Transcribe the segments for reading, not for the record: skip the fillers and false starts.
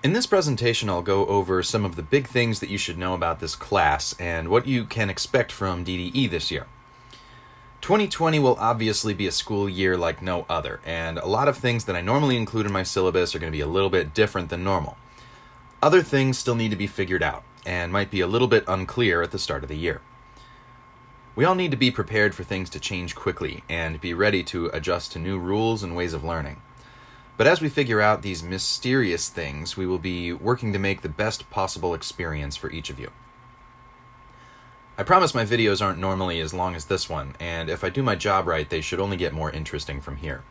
In this presentation, I'll go over some of the big things that you should know about this class and what you can expect from DDE this year. 2020 will obviously be a school year like no other, and a lot of things that I normally include in my syllabus are going to be a little bit different than normal. Other things still need to be figured out, and might be a little bit unclear at the start of the year. We all need to be prepared for things to change quickly, and be ready to adjust to new rules and ways of learning. But as we figure out these mysterious things, we will be working to make the best possible experience for each of you. I promise my videos aren't normally as long as this one, and if I do my job right, they should only get more interesting from here.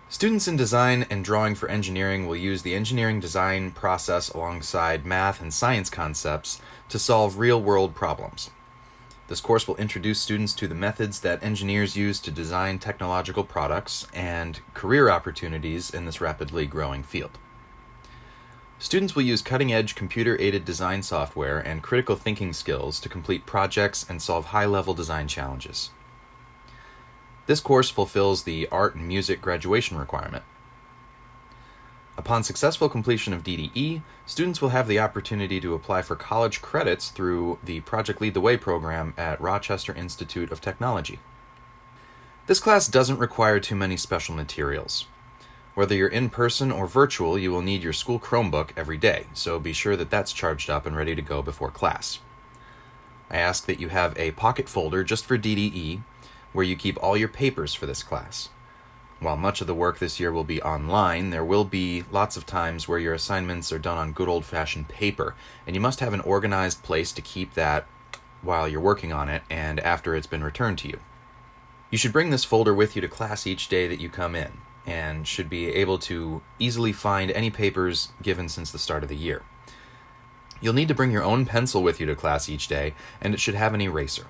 Students in design and drawing for engineering will use the engineering design process alongside math and science concepts to solve real-world problems. This course will introduce students to the methods that engineers use to design technological products and career opportunities in this rapidly growing field. Students will use cutting-edge computer-aided design software and critical thinking skills to complete projects and solve high-level design challenges. This course fulfills the art and music graduation requirement. Upon successful completion of DDE, students will have the opportunity to apply for college credits through the Project Lead the Way program at Rochester Institute of Technology. This class doesn't require too many special materials. Whether you're in person or virtual, you will need your school Chromebook every day, so be sure that that's charged up and ready to go before class. I ask that you have a pocket folder just for DDE, where you keep all your papers for this class. While much of the work this year will be online, there will be lots of times where your assignments are done on good old-fashioned paper, and you must have an organized place to keep that while you're working on it and after it's been returned to you. You should bring this folder with you to class each day that you come in, and should be able to easily find any papers given since the start of the year. You'll need to bring your own pencil with you to class each day, and it should have an eraser.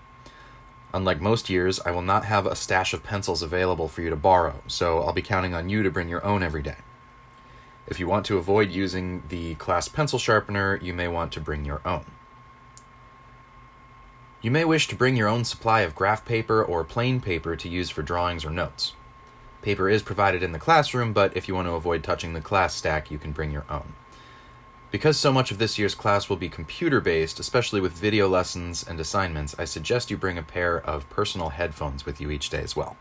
Unlike most years, I will not have a stash of pencils available for you to borrow, so I'll be counting on you to bring your own every day. If you want to avoid using the class pencil sharpener, you may want to bring your own. You may wish to bring your own supply of graph paper or plain paper to use for drawings or notes. Paper is provided in the classroom, but if you want to avoid touching the class stack, you can bring your own. Because so much of this year's class will be computer-based, especially with video lessons and assignments, I suggest you bring a pair of personal headphones with you each day as well.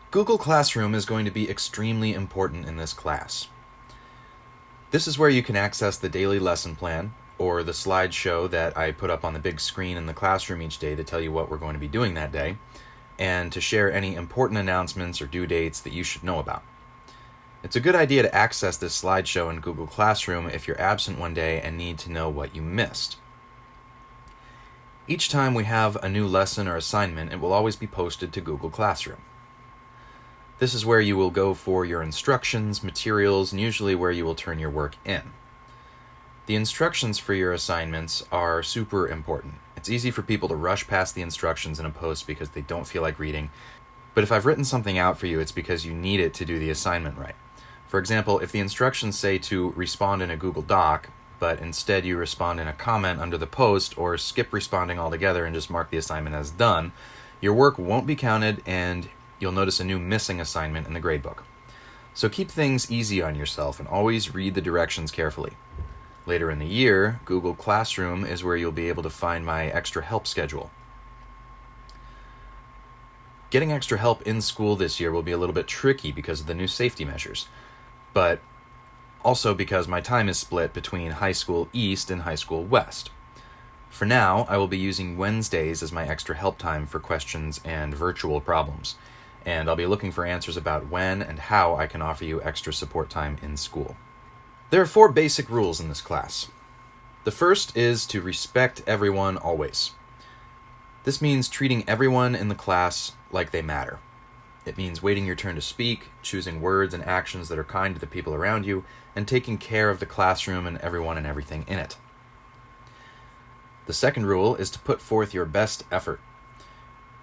Google Classroom is going to be extremely important in this class. This is where you can access the daily lesson plan, or the slideshow that I put up on the big screen in the classroom each day to tell you what we're going to be doing that day, and to share any important announcements or due dates that you should know about. It's a good idea to access this slideshow in Google Classroom if you're absent one day and need to know what you missed. Each time we have a new lesson or assignment, it will always be posted to Google Classroom. This is where you will go for your instructions, materials, and usually where you will turn your work in. The instructions for your assignments are super important. It's easy for people to rush past the instructions in a post because they don't feel like reading, but if I've written something out for you, it's because you need it to do the assignment right. For example, if the instructions say to respond in a Google Doc, but instead you respond in a comment under the post or skip responding altogether and just mark the assignment as done, your work won't be counted and you'll notice a new missing assignment in the gradebook. So keep things easy on yourself and always read the directions carefully. Later in the year, Google Classroom is where you'll be able to find my extra help schedule. Getting extra help in school this year will be a little bit tricky because of the new safety measures, but also because my time is split between High School East and High School West. For now, I will be using Wednesdays as my extra help time for questions and virtual problems, and I'll be looking for answers about when and how I can offer you extra support time in school. There are 4 basic rules in this class. The first is to respect everyone always. This means treating everyone in the class like they matter. It means waiting your turn to speak, choosing words and actions that are kind to the people around you, and taking care of the classroom and everyone and everything in it. The second rule is to put forth your best effort.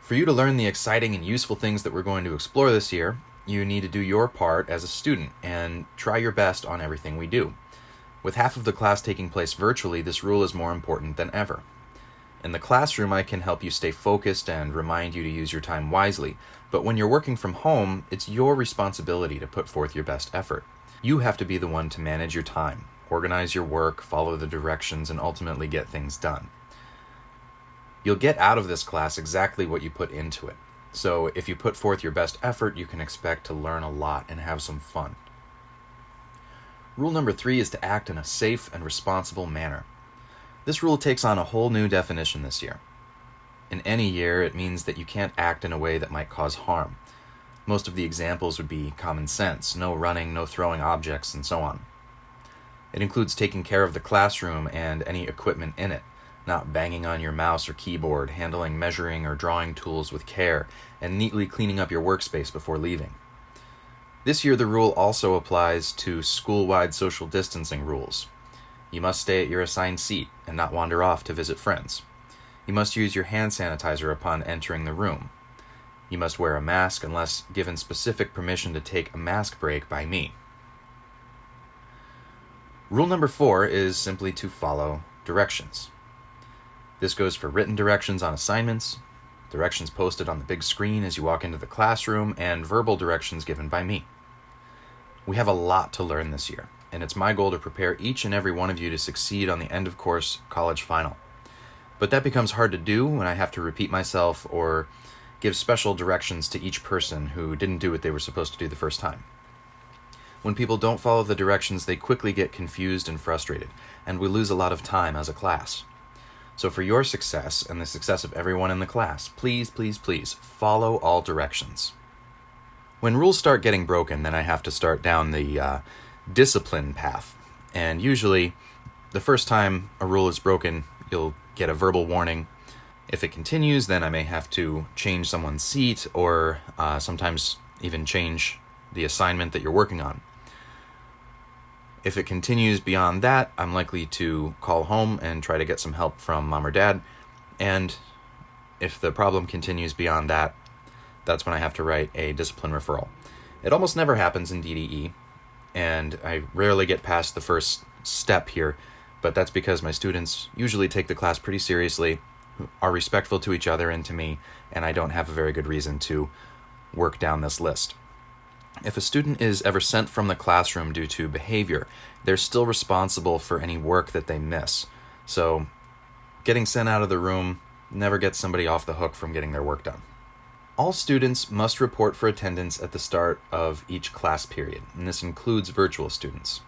For you to learn the exciting and useful things that we're going to explore this year, you need to do your part as a student and try your best on everything we do. With half of the class taking place virtually, this rule is more important than ever. In the classroom, I can help you stay focused and remind you to use your time wisely. But when you're working from home, it's your responsibility to put forth your best effort. You have to be the one to manage your time, organize your work, follow the directions, and ultimately get things done. You'll get out of this class exactly what you put into it. So if you put forth your best effort, you can expect to learn a lot and have some fun. Rule number 3 is to act in a safe and responsible manner. This rule takes on a whole new definition this year. In any year, it means that you can't act in a way that might cause harm. Most of the examples would be common sense, no running, no throwing objects, and so on. It includes taking care of the classroom and any equipment in it, not banging on your mouse or keyboard, handling measuring or drawing tools with care, and neatly cleaning up your workspace before leaving. This year, the rule also applies to school-wide social distancing rules. You must stay at your assigned seat and not wander off to visit friends. You must use your hand sanitizer upon entering the room. You must wear a mask unless given specific permission to take a mask break by me. Rule number 4 is simply to follow directions. This goes for written directions on assignments, directions posted on the big screen as you walk into the classroom, and verbal directions given by me. We have a lot to learn this year, and it's my goal to prepare each and every one of you to succeed on the end-of-course college final. But that becomes hard to do when I have to repeat myself or give special directions to each person who didn't do what they were supposed to do the first time. When people don't follow the directions, they quickly get confused and frustrated, and we lose a lot of time as a class. So for your success and the success of everyone in the class, please, please, please follow all directions. When rules start getting broken, then I have to start down the discipline path. And usually, the first time a rule is broken, you'll get a verbal warning. If it continues, then I may have to change someone's seat or sometimes even change the assignment that you're working on. If it continues beyond that, I'm likely to call home and try to get some help from mom or dad. And if the problem continues beyond that, that's when I have to write a discipline referral. It almost never happens in DDE, and I rarely get past the first step here, but that's because my students usually take the class pretty seriously, are respectful to each other and to me, and I don't have a very good reason to work down this list. If a student is ever sent from the classroom due to behavior, they're still responsible for any work that they miss. So getting sent out of the room never gets somebody off the hook from getting their work done. All students must report for attendance at the start of each class period, and this includes virtual students.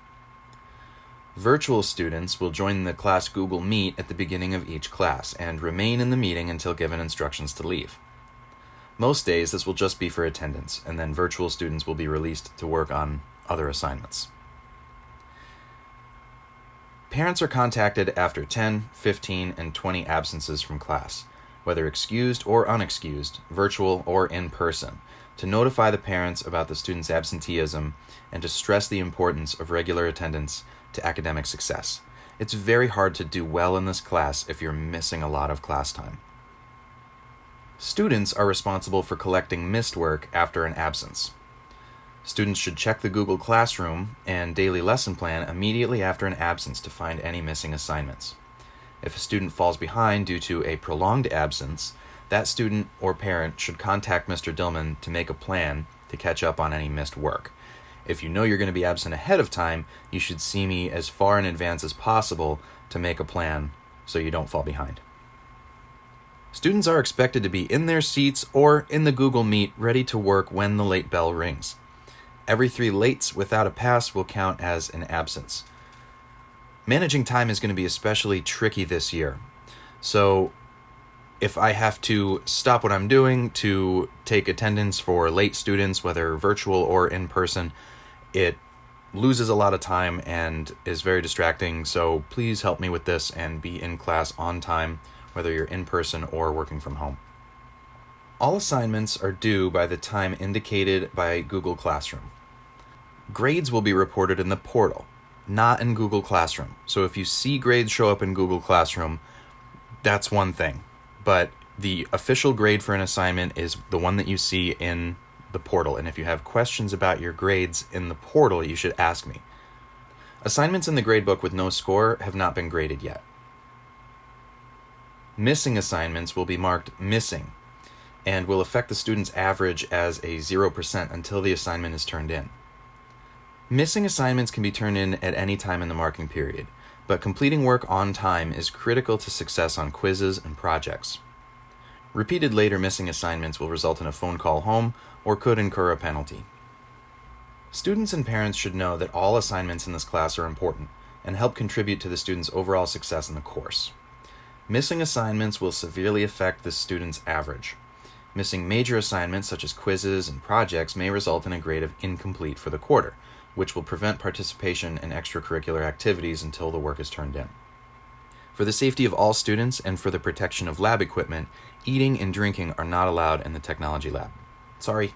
Virtual students will join the class Google Meet at the beginning of each class and remain in the meeting until given instructions to leave. Most days, this will just be for attendance, and then virtual students will be released to work on other assignments. Parents are contacted after 10, 15, and 20 absences from class, whether excused or unexcused, virtual or in person, to notify the parents about the student's absenteeism and to stress the importance of regular attendance to academic success. It's very hard to do well in this class if you're missing a lot of class time. Students are responsible for collecting missed work after an absence. Students should check the Google Classroom and daily lesson plan immediately after an absence to find any missing assignments. If a student falls behind due to a prolonged absence, that student or parent should contact Mr. Dillman to make a plan to catch up on any missed work. If you know you're going to be absent ahead of time, you should see me as far in advance as possible to make a plan so you don't fall behind. Students are expected to be in their seats or in the Google Meet ready to work when the late bell rings. Every 3 lates without a pass will count as an absence. Managing time is going to be especially tricky this year. So if I have to stop what I'm doing to take attendance for late students, whether virtual or in person, it loses a lot of time and is very distracting. So please help me with this and be in class on time, whether you're in person or working from home. All assignments are due by the time indicated by Google Classroom. Grades will be reported in the portal, not in Google Classroom. So if you see grades show up in Google Classroom, that's one thing. But the official grade for an assignment is the one that you see in the portal. And if you have questions about your grades in the portal, you should ask me. Assignments in the gradebook with no score have not been graded yet. Missing assignments will be marked missing and will affect the student's average as a 0% until the assignment is turned in. Missing assignments can be turned in at any time in the marking period, but completing work on time is critical to success on quizzes and projects. Repeated later missing assignments will result in a phone call home or could incur a penalty. Students and parents should know that all assignments in this class are important and help contribute to the student's overall success in the course. Missing assignments will severely affect the student's average. Missing major assignments such as quizzes and projects may result in a grade of incomplete for the quarter, which will prevent participation in extracurricular activities until the work is turned in. For the safety of all students and for the protection of lab equipment, eating and drinking are not allowed in the technology lab. Sorry.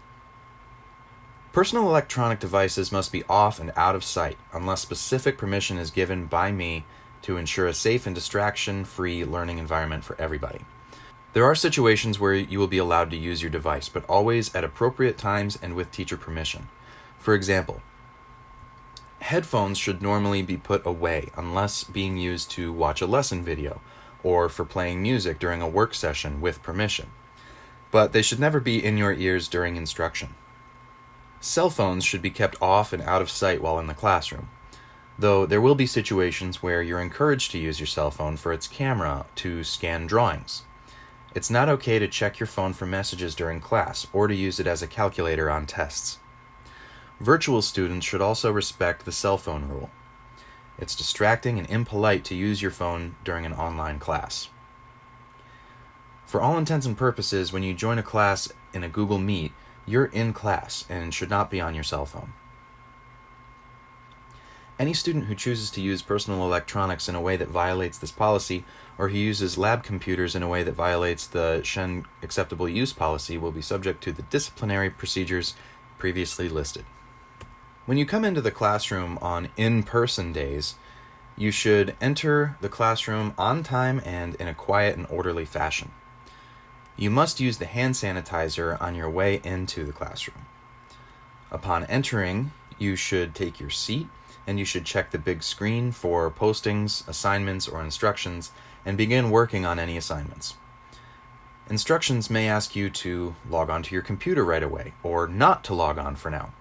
Personal electronic devices must be off and out of sight unless specific permission is given by me to ensure a safe and distraction-free learning environment for everybody. There are situations where you will be allowed to use your device, but always at appropriate times and with teacher permission. For example, headphones should normally be put away unless being used to watch a lesson video or for playing music during a work session with permission, but they should never be in your ears during instruction. Cell phones should be kept off and out of sight while in the classroom, though there will be situations where you're encouraged to use your cell phone for its camera to scan drawings. It's not okay to check your phone for messages during class or to use it as a calculator on tests. Virtual students should also respect the cell phone rule. It's distracting and impolite to use your phone during an online class. For all intents and purposes, when you join a class in a Google Meet, you're in class and should not be on your cell phone. Any student who chooses to use personal electronics in a way that violates this policy, or who uses lab computers in a way that violates the Shen acceptable use policy, will be subject to the disciplinary procedures previously listed. When you come into the classroom on in-person days, you should enter the classroom on time and in a quiet and orderly fashion. You must use the hand sanitizer on your way into the classroom. Upon entering, you should take your seat and you should check the big screen for postings, assignments, or instructions and begin working on any assignments. Instructions may ask you to log onto your computer right away or not to log on for now.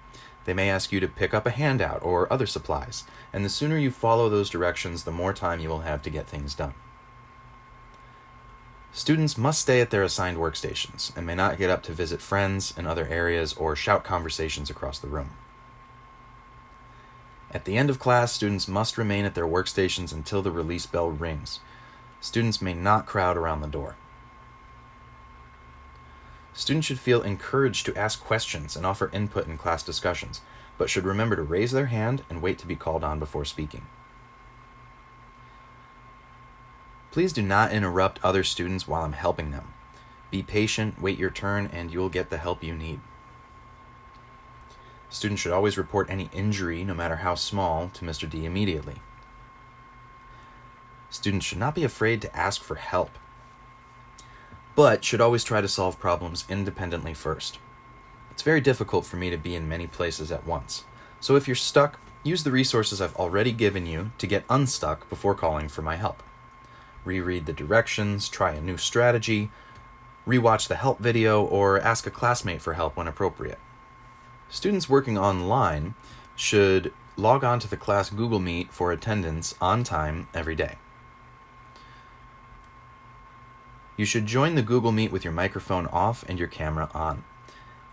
They may ask you to pick up a handout or other supplies, and the sooner you follow those directions, the more time you will have to get things done. Students must stay at their assigned workstations and may not get up to visit friends in other areas or shout conversations across the room. At the end of class, students must remain at their workstations until the release bell rings. Students may not crowd around the door. Students should feel encouraged to ask questions and offer input in class discussions, but should remember to raise their hand and wait to be called on before speaking. Please do not interrupt other students while I'm helping them. Be patient, wait your turn, and you'll get the help you need. Students should always report any injury, no matter how small, to Mr. D immediately. Students should not be afraid to ask for help, but should always try to solve problems independently first. It's very difficult for me to be in many places at once, so if you're stuck, use the resources I've already given you to get unstuck before calling for my help. Reread the directions, try a new strategy, rewatch the help video, or ask a classmate for help when appropriate. Students working online should log on to the class Google Meet for attendance on time every day. You should join the Google Meet with your microphone off and your camera on.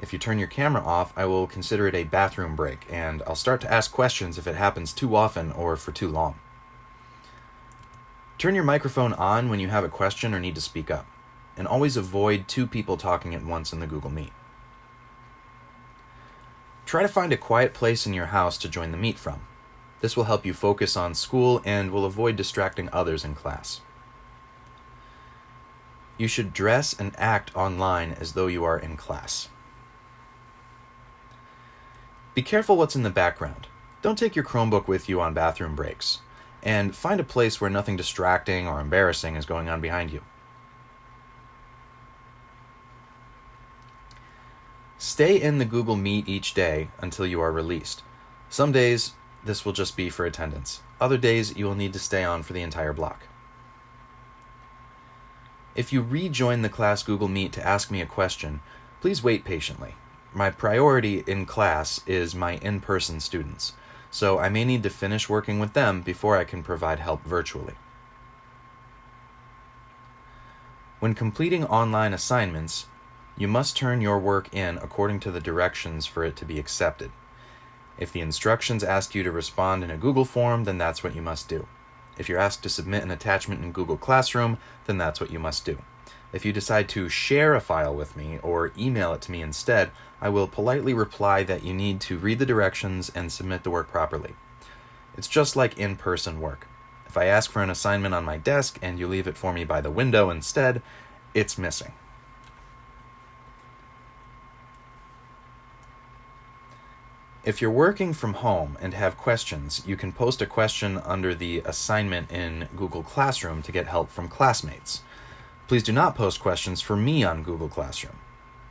If you turn your camera off, I will consider it a bathroom break, and I'll start to ask questions if it happens too often or for too long. Turn your microphone on when you have a question or need to speak up, and always avoid two people talking at once in the Google Meet. Try to find a quiet place in your house to join the meet from. This will help you focus on school and will avoid distracting others in class. You should dress and act online as though you are in class. Be careful what's in the background. Don't take your Chromebook with you on bathroom breaks, and find a place where nothing distracting or embarrassing is going on behind you. Stay in the Google Meet each day until you are released. Some days, this will just be for attendance. Other days, you will need to stay on for the entire block. If you rejoin the class Google Meet to ask me a question, please wait patiently. My priority in class is my in-person students, so I may need to finish working with them before I can provide help virtually. When completing online assignments, you must turn your work in according to the directions for it to be accepted. If the instructions ask you to respond in a Google form, then that's what you must do. If you're asked to submit an attachment in Google Classroom, then that's what you must do. If you decide to share a file with me or email it to me instead, I will politely reply that you need to read the directions and submit the work properly. It's just like in-person work. If I ask for an assignment on my desk and you leave it for me by the window instead, it's missing. If you're working from home and have questions, you can post a question under the assignment in Google Classroom to get help from classmates. Please do not post questions for me on Google Classroom.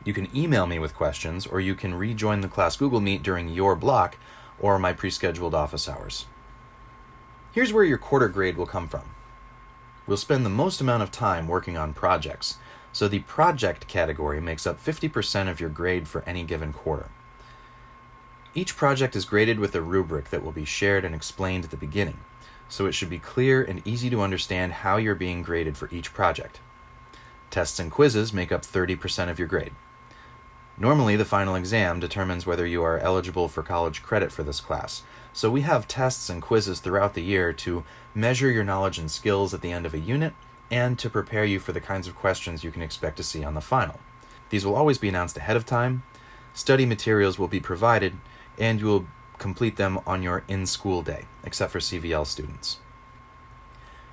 You can email me with questions, or you can rejoin the class Google Meet during your block or my pre-scheduled office hours. Here's where your quarter grade will come from. We'll spend the most amount of time working on projects, so the project category makes up 50% of your grade for any given quarter. Each project is graded with a rubric that will be shared and explained at the beginning, so it should be clear and easy to understand how you're being graded for each project. Tests and quizzes make up 30% of your grade. Normally, the final exam determines whether you are eligible for college credit for this class, so we have tests and quizzes throughout the year to measure your knowledge and skills at the end of a unit and to prepare you for the kinds of questions you can expect to see on the final. These will always be announced ahead of time, study materials will be provided, and you will complete them on your in-school day, except for CVL students.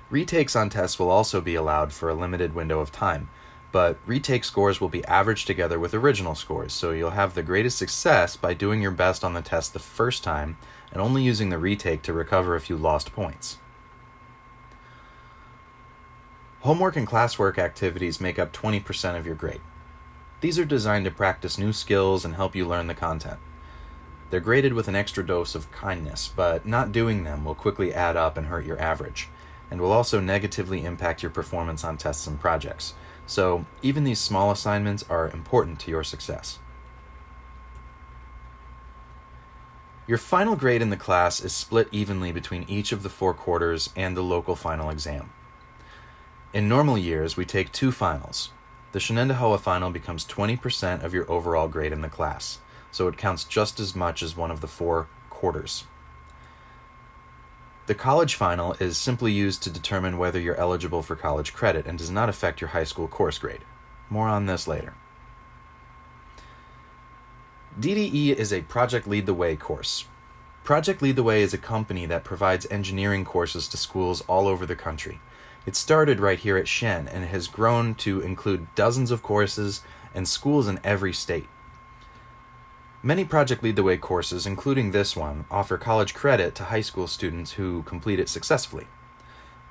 Retakes on tests will also be allowed for a limited window of time, but retake scores will be averaged together with original scores, so you'll have the greatest success by doing your best on the test the first time and only using the retake to recover a few lost points. Homework and classwork activities make up 20% of your grade. These are designed to practice new skills and help you learn the content. They're graded with an extra dose of kindness, but not doing them will quickly add up and hurt your average, and will also negatively impact your performance on tests and projects. So even these small assignments are important to your success. Your final grade in the class is split evenly between each of the 4 quarters and the local final exam. In normal years, we take 2 finals. The Shenendehowa final becomes 20% of your overall grade in the class, so it counts just as much as one of the 4 quarters. The college final is simply used to determine whether you're eligible for college credit and does not affect your high school course grade. More on this later. DDE is a Project Lead the Way course. Project Lead the Way is a company that provides engineering courses to schools all over the country. It started right here at Shen and has grown to include dozens of courses and schools in every state. Many Project Lead the Way courses, including this one, offer college credit to high school students who complete it successfully.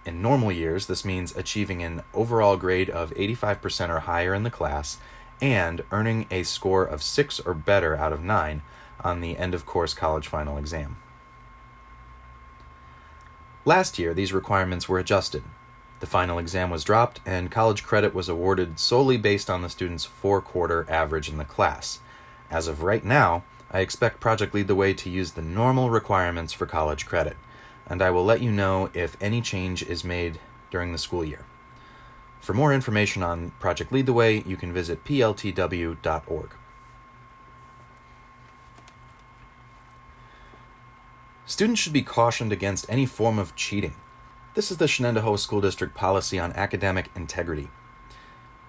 In normal years, this means achieving an overall grade of 85% or higher in the class and earning a score of 6 or better out of 9 on the end-of-course college final exam. Last year, these requirements were adjusted. The final exam was dropped, and college credit was awarded solely based on the student's 4-quarter average in the class. As of right now, I expect Project Lead the Way to use the normal requirements for college credit, and I will let you know if any change is made during the school year. For more information on Project Lead the Way, you can visit pltw.org. Students should be cautioned against any form of cheating. This is the Shenendehowa School District policy on academic integrity.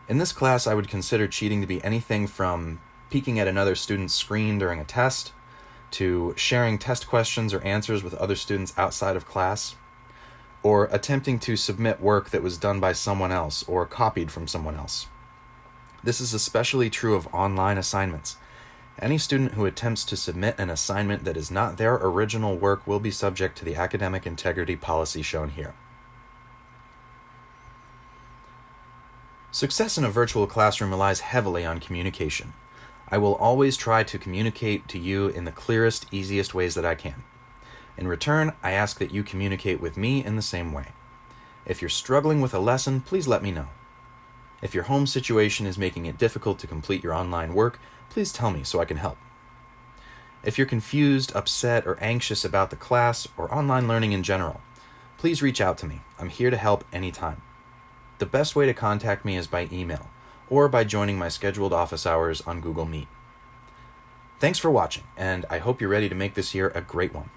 In this class, I would consider cheating to be anything from peeking at another student's screen during a test, to sharing test questions or answers with other students outside of class, or attempting to submit work that was done by someone else or copied from someone else. This is especially true of online assignments. Any student who attempts to submit an assignment that is not their original work will be subject to the academic integrity policy shown here. Success in a virtual classroom relies heavily on communication. I will always try to communicate to you in the clearest, easiest ways that I can. In return, I ask that you communicate with me in the same way. If you're struggling with a lesson, please let me know. If your home situation is making it difficult to complete your online work, please tell me so I can help. If you're confused, upset, or anxious about the class or online learning in general, please reach out to me. I'm here to help anytime. The best way to contact me is by email or by joining my scheduled office hours on Google Meet. Thanks for watching, and I hope you're ready to make this year a great one.